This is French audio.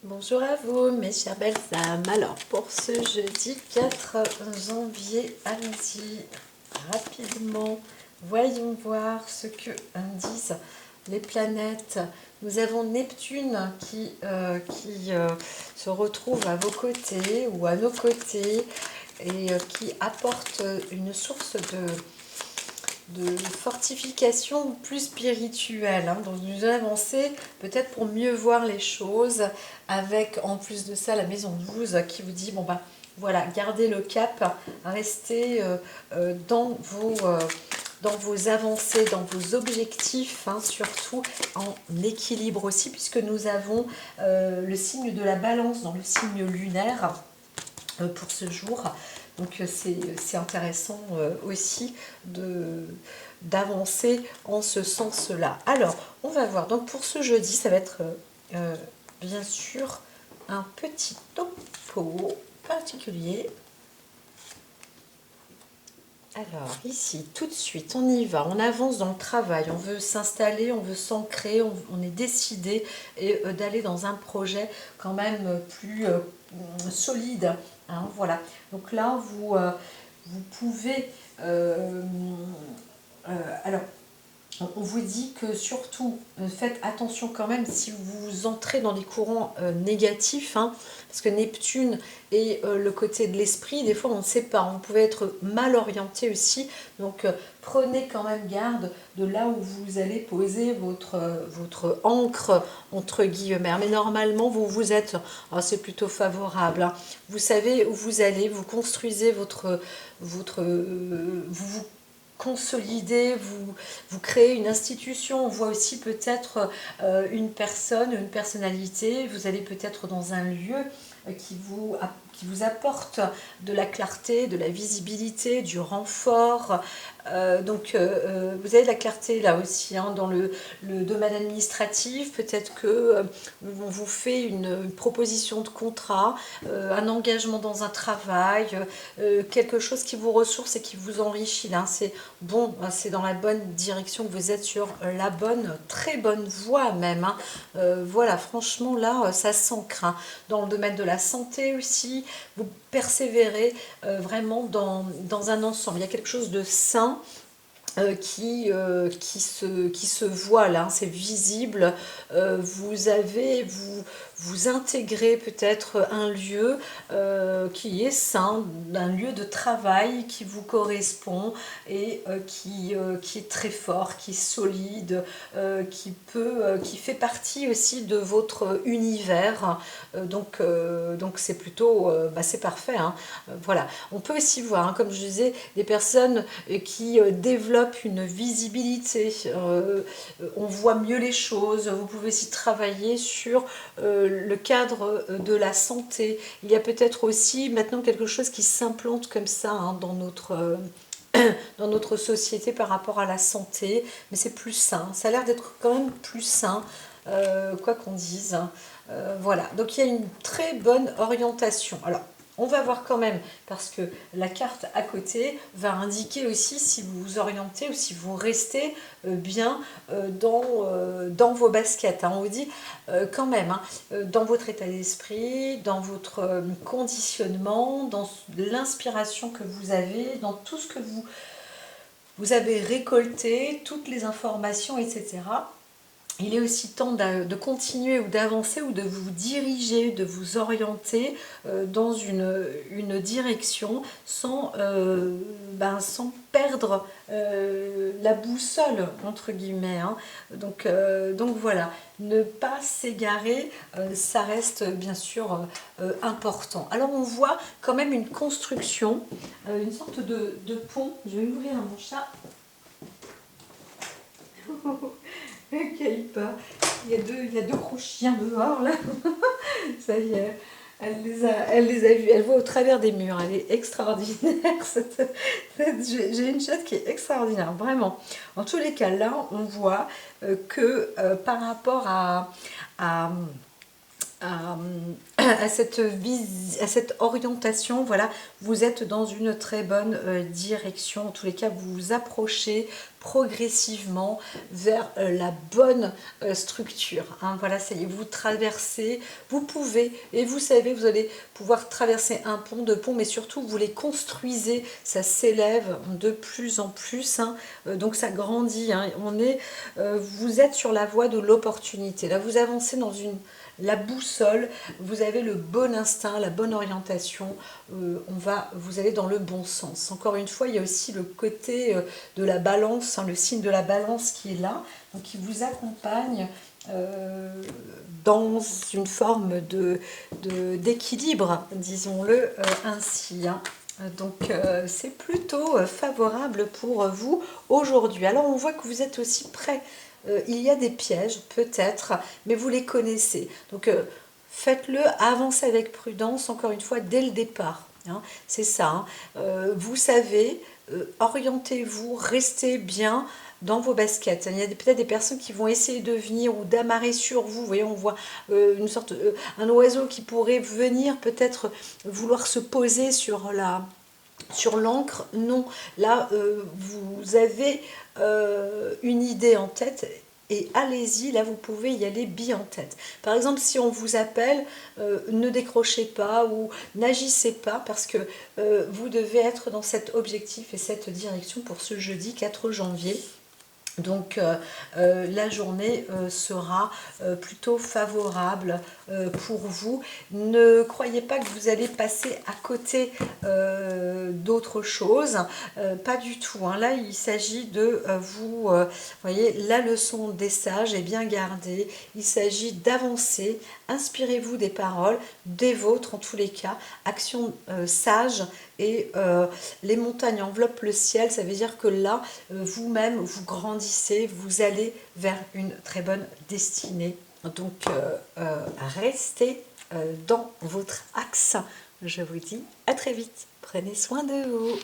Bonjour à vous mes chères belles âmes. Alors pour ce jeudi 4 janvier, allons-y rapidement. Voyons voir ce que disent les planètes. Nous avons Neptune qui se retrouve à vos côtés ou à nos côtés et qui apporte une source de fortification plus spirituelle, dans une avancée peut-être pour mieux voir les choses, avec en plus de ça la maison 12 qui vous dit bon ben voilà, gardez le cap, restez dans vos avancées, dans vos objectifs, surtout en équilibre aussi, puisque nous avons le signe de la balance dans le signe lunaire pour ce jour. Donc c'est intéressant aussi d'avancer en ce sens-là. Alors, on va voir. Donc pour ce jeudi, ça va être bien sûr un petit topo particulier. Alors ici, tout de suite, on y va, on avance dans le travail, on veut s'installer, on veut s'ancrer, on est décidé d'aller dans un projet quand même plus solide. Voilà, donc là, vous pouvez... alors, on vous dit que surtout, faites attention quand même si vous entrez dans des courants négatifs, parce que Neptune et le côté de l'esprit, des fois on ne sait pas, vous pouvez être mal orienté aussi, donc prenez quand même garde de là où vous allez poser votre encre, entre guillemets. Mais normalement, vous êtes, c'est plutôt favorable, vous savez où vous allez, vous construisez vous consolider, vous créez une institution, on voit aussi peut-être une personne, une personnalité, vous allez peut-être dans un lieu qui vous apporte de la clarté, de la visibilité, du renfort. Vous avez de la clarté là aussi dans le domaine administratif. Peut-être que on vous fait une proposition de contrat, un engagement dans un travail, quelque chose qui vous ressource et qui vous enrichit. Là, c'est bon, c'est dans la bonne direction, que vous êtes sur la bonne, très bonne voie même. Voilà, franchement là, ça s'ancre. Dans le domaine de la santé aussi, vous persévérez vraiment dans un ensemble. Il y a quelque chose de sain qui se voit là, c'est visible. Vous intégrez peut-être un lieu qui est sain, un lieu de travail qui vous correspond et qui est très fort, qui est solide, qui fait partie aussi de votre univers. Donc c'est plutôt, c'est parfait. Voilà. On peut aussi voir, comme je disais, des personnes qui développent une visibilité, on voit mieux les choses, vous pouvez aussi travailler sur le cadre de la santé. Il y a peut-être aussi maintenant quelque chose qui s'implante comme ça dans notre société par rapport à la santé, mais c'est plus sain, ça a l'air d'être quand même plus sain, quoi qu'on dise. Voilà, donc il y a une très bonne orientation. Alors, on va voir quand même, parce que la carte à côté va indiquer aussi si vous vous orientez ou si vous restez bien dans vos baskets. On vous dit quand même, dans votre état d'esprit, dans votre conditionnement, dans l'inspiration que vous avez, dans tout ce que vous avez récolté, toutes les informations, etc. Il est aussi temps de continuer ou d'avancer ou de vous diriger, de vous orienter dans une direction sans perdre la boussole, entre guillemets. Donc voilà, ne pas s'égarer, ça reste bien sûr important. Alors on voit quand même une construction, une sorte de pont. Je vais ouvrir mon chat. Pas. Il y a deux gros chiens dehors là. Ça y est, elle les a vus. Elle voit au travers des murs. Elle est extraordinaire. J'ai une chatte qui est extraordinaire, vraiment. En tous les cas, là, on voit que par rapport à à, à cette orientation, voilà, vous êtes dans une très bonne direction. En tous les cas, vous vous approchez progressivement vers la bonne structure. Hein. Voilà, ça y est, vous traversez, vous pouvez, et vous savez, vous allez pouvoir traverser un pont, deux ponts, mais surtout, vous les construisez, ça s'élève de plus en plus, hein. Donc ça grandit. Hein. Vous êtes sur la voie de l'opportunité. Là, vous avancez dans la boussole, vous avez le bon instinct, la bonne orientation, vous allez dans le bon sens. Encore une fois, il y a aussi le côté de la balance, hein, le signe de la balance qui est là, donc qui vous accompagne dans une forme d'équilibre, disons-le ainsi. Hein. Donc c'est plutôt favorable pour vous aujourd'hui. Alors on voit que vous êtes aussi prêt. Il y a des pièges peut-être, mais vous les connaissez. Donc faites-le, avancez avec prudence, encore une fois, dès le départ. Hein, c'est ça. Hein. Vous savez, orientez-vous, restez bien dans vos baskets. Il y a peut-être des personnes qui vont essayer de venir ou d'amarrer sur vous. Vous voyez, on voit un oiseau qui pourrait venir peut-être vouloir se poser sur l'encre. Non, là, vous avez une idée en tête et allez-y, là vous pouvez y aller bille en tête. Par exemple, si on vous appelle, ne décrochez pas ou n'agissez pas parce que vous devez être dans cet objectif et cette direction pour ce jeudi 4 janvier. Donc la journée sera plutôt favorable pour vous. Ne croyez pas que vous allez passer à côté d'autres choses, pas du tout. Hein. Là, il s'agit de vous voyez, la leçon des sages est bien gardée. Il s'agit d'avancer. Inspirez-vous des paroles, des vôtres en tous les cas. Action sage et les montagnes enveloppent le ciel. Ça veut dire que là, vous-même, vous grandissez, vous allez vers une très bonne destinée. Donc, restez dans votre axe. Je vous dis à très vite. Prenez soin de vous.